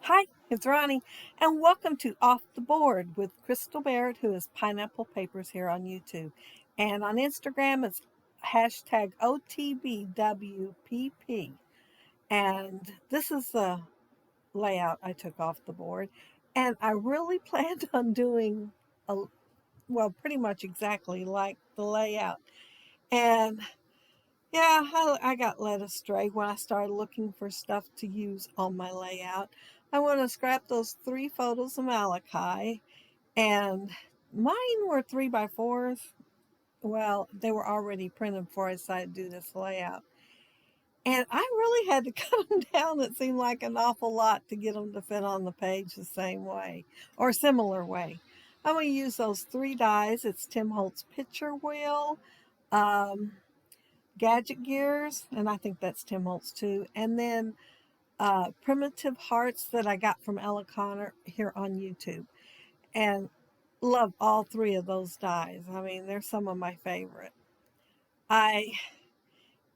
Hi, it's Ronnie, and welcome to Off the Board with Crystal Baird, who is Pineapple Papers here on YouTube. And on Instagram, it's hashtag OTBWPP. And this is the layout I took off the board. And I really planned on doing, pretty much exactly like the layout. And yeah, I got led astray when I started looking for stuff to use on my layout. I want to scrap those three photos of Malachi, and mine were 3x4s. Well, they were already printed before I decided to do this layout. And I really had to cut them down. It seemed like an awful lot to get them to fit on the page the same way or similar way. I'm going to use those three dies. It's Tim Holtz Picture Wheel, um, Gadget Gears, and I think that's Tim Holtz too. And then Primitive Hearts that I got from Ella Connor here on YouTube. And love all three of those dies. I mean, they're some of my favorite. I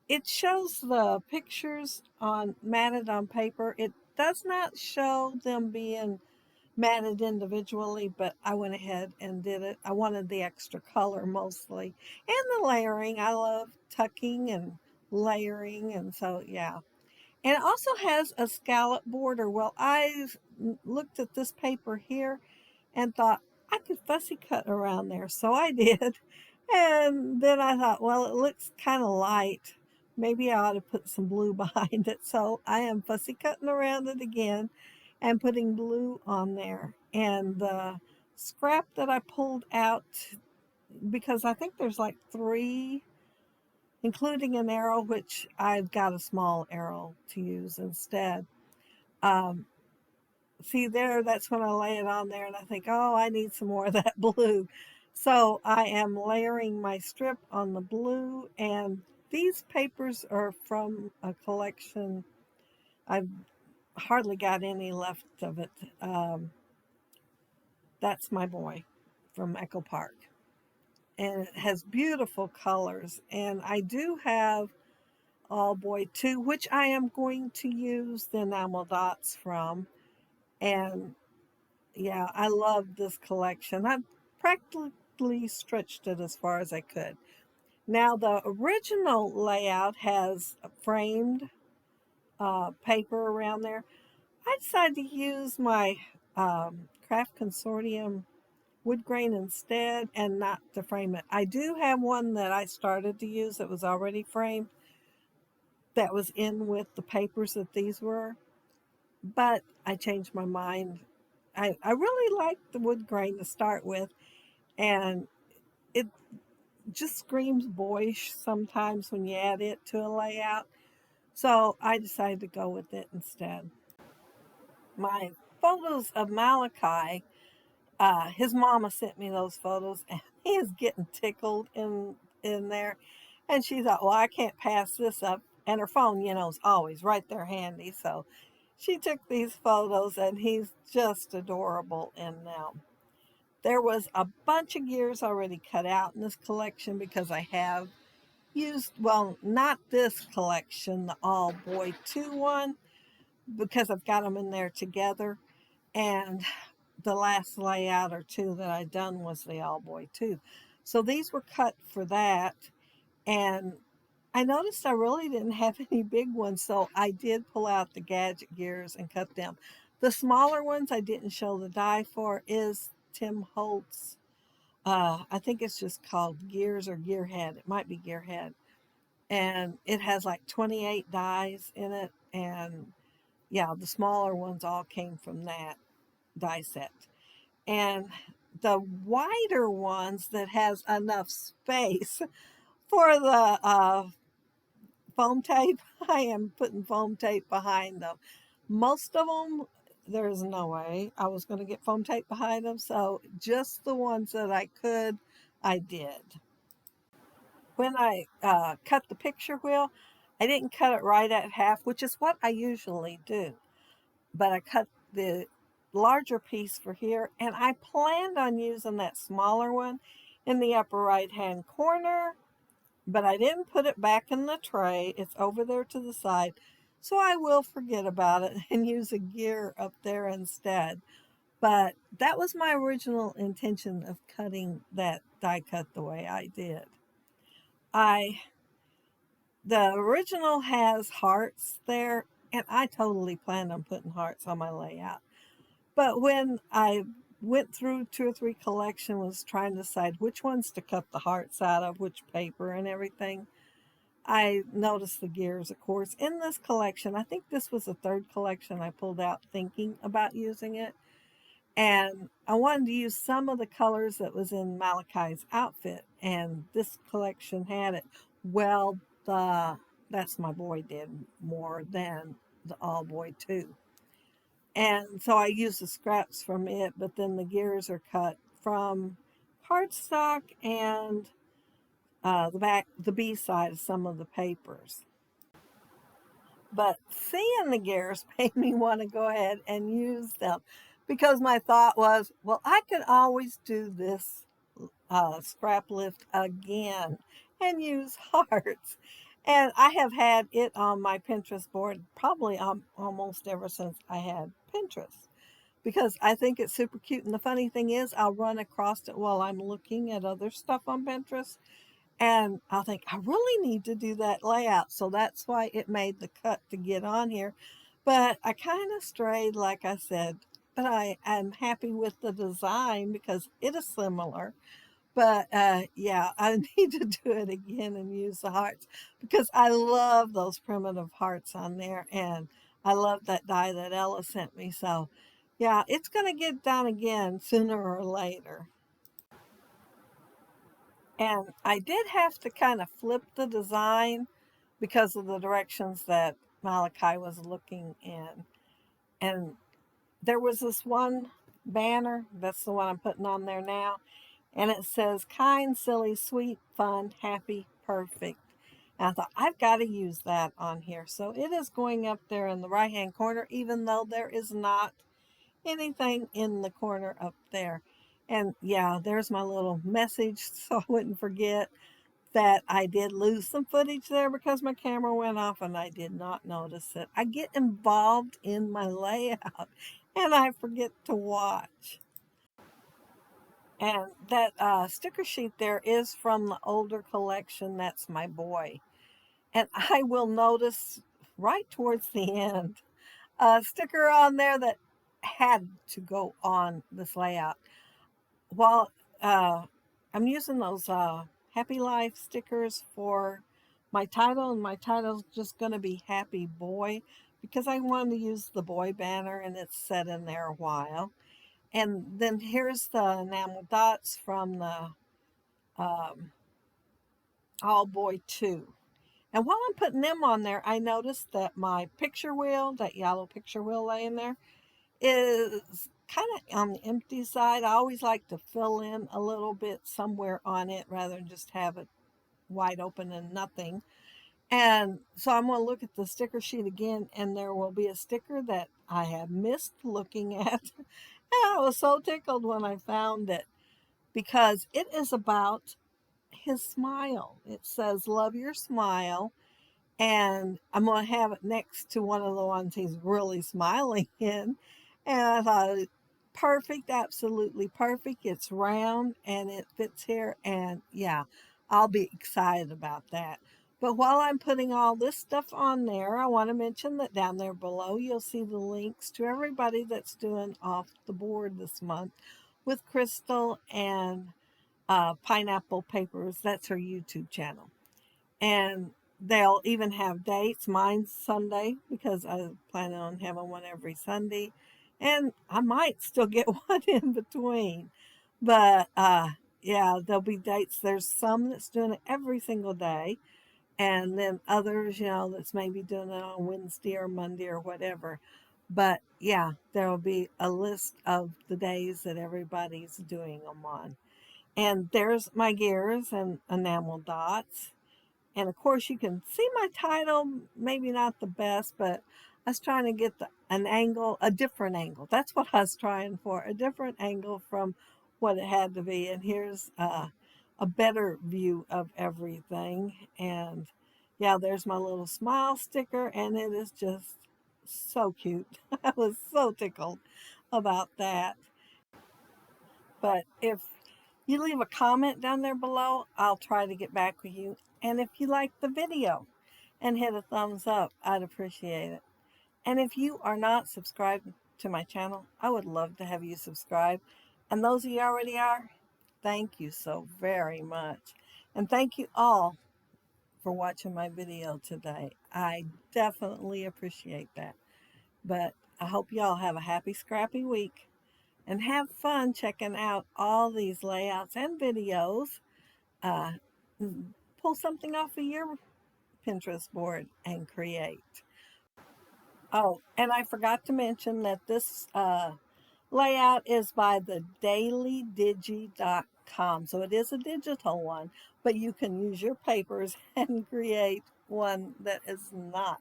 It shows the pictures on matted on paper. It does not show them being matted individually, but I went ahead and did it. I wanted the extra color mostly. And the layering. I love tucking and layering, and so yeah. And it also has a scallop border. Well, I looked at this paper here and thought I could fussy cut around there. So I did. And then I thought, well, it looks kind of light. Maybe I ought to put some blue behind it. So I am fussy cutting around it again and putting blue on there. And the scrap that I pulled out, because I think there's like three, including an arrow, which I've got a small arrow to use instead. Um, See there, that's when I lay it on there and I think, oh, I need some more of that blue. So I am layering my strip on the blue, and these papers are from a collection. I've hardly got any left of it. That's My Boy from Echo Park. And it has beautiful colors. And I do have All Boy 2, which I am going to use the enamel dots from. And yeah, I love this collection. I practically stretched it as far as I could. Now, the original layout has a framed paper around there. I decided to use my Craft Consortium wood grain instead and not to frame it. I do have one that I started to use that was already framed that was in with the papers that these were, but I changed my mind. I really like the wood grain to start with, and it just screams boyish sometimes when you add it to a layout. So I decided to go with it instead. My photos of Malachi, his mama sent me those photos, and he is getting tickled in there. And she thought, well, I can't pass this up. And her phone, is always right there handy. So she took these photos, and he's just adorable in them. There was a bunch of gears already cut out in this collection because I have used, well, not this collection, the All Boy 2 one, because I've got them in there together. And the last layout or two that I done was the All Boy 2. So these were cut for that. And I noticed I really didn't have any big ones, so I did pull out the gadget gears and cut them. The smaller ones I didn't show the die for is Tim Holtz. I think it's just called Gears or Gearhead. It might be Gearhead. And it has like 28 dies in it. And yeah, the smaller ones all came from that die set. And the wider ones that has enough space for the foam tape, I am putting foam tape behind them. Most of them, there's no way I was going to get foam tape behind them. So just the ones that I could, I did. When I cut the picture wheel, I didn't cut it right at half, which is what I usually do. But I cut the larger piece for here, and I planned on using that smaller one in the upper right hand corner, but I didn't put it back in the tray. It's over there to the side. So I will forget about it and use a gear up there instead. But that was my original intention of cutting that die cut the way I did. I The original has hearts there, and I totally planned on putting hearts on my layout. But when I went through two or three collection, was trying to decide which ones to cut the hearts out of, which paper and everything, I noticed the gears, of course. In this collection, I think this was the third collection I pulled out thinking about using it. And I wanted to use some of the colors that was in Malachi's outfit, and this collection had it. Well, the That's My Boy did more than the All Boy too. And so I used the scraps from it, but then the gears are cut from cardstock and the B side of some of the papers. But seeing the gears made me want to go ahead and use them because my thought was, well, I could always do this scrap lift again and use hearts. And I have had it on my Pinterest board probably almost ever since I had Pinterest because I think it's super cute. And the funny thing is, I'll run across it while I'm looking at other stuff on Pinterest and I'll think, I really need to do that layout. So that's why it made the cut to get on here. But I kind of strayed, like I said. But I am happy with the design because it is similar. But yeah, I need to do it again and use the hearts because I love those primitive hearts on there. And I love that die that Ella sent me. So yeah, it's going to get done again sooner or later. And I did have to kind of flip the design because of the directions that Malachi was looking in. And there was this one banner, that's the one I'm putting on there now, and it says kind, silly, sweet, fun, happy, perfect. And I thought, I've got to use that on here. So it is going up there in the right hand corner, even though there is not anything in the corner up there. And yeah, there's my little message so I wouldn't forget that I did lose some footage there because my camera went off and I did not notice it. I get involved in my layout and I forget to watch. And that sticker sheet there is from the older collection. That's My Boy. And I will notice right towards the end a sticker on there that had to go on this layout. While I'm using those Happy Life stickers for my title, and my title's just going to be Happy Boy because I wanted to use the boy banner and it's set in there a while. And then here's the enamel dots from the um, All Boy 2. And while I'm putting them on there, I noticed that my picture wheel, that yellow picture wheel laying there, is kind of on the empty side. I always like to fill in a little bit somewhere on it rather than just have it wide open and nothing. And so I'm going to look at the sticker sheet again, and there will be a sticker that I have missed looking at. And I was so tickled when I found it because it is about his smile. It says, Love your smile, and I'm going to have it next to one of the ones he's really smiling in. And I thought, perfect, absolutely perfect. It's round and it fits here. And yeah, I'll be excited about that. But while I'm putting all this stuff on there, I want to mention that down there below, you'll see the links to everybody that's doing off the board this month with Crystal and Pineapple Papers. That's her YouTube channel. And they'll even have dates. Mine's Sunday because I plan on having one every Sunday. And I might still get one in between. But yeah, there'll be dates. There's some that's doing it every single day. And then others, that's maybe doing it on Wednesday or Monday or whatever. But yeah, there will be a list of the days that everybody's doing them on. And there's my gears and enamel dots. And of course, you can see my title, maybe not the best, but I was trying to get an angle, a different angle. That's what I was trying for, a different angle from what it had to be. And here's a better view of everything. And Yeah, there's my little smile sticker, and it is just so cute. I was so tickled about that. But if you leave a comment down there below, I'll try to get back with you. And if you like the video and hit a thumbs up, I'd appreciate it. And if you are not subscribed to my channel, I would love to have you subscribe. And those of you already are, thank you so very much. And thank you all for watching my video today. I definitely appreciate that. But I hope y'all have a happy, scrappy week and have fun checking out all these layouts and videos. Uh, Pull something off of your Pinterest board and create. Oh, and I forgot to mention that this layout is by the dailydigi.com. So it is a digital one, but you can use your papers and create one that is not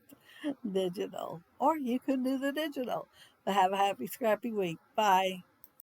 digital. Or you could do the digital. But have a happy, scrappy week. Bye.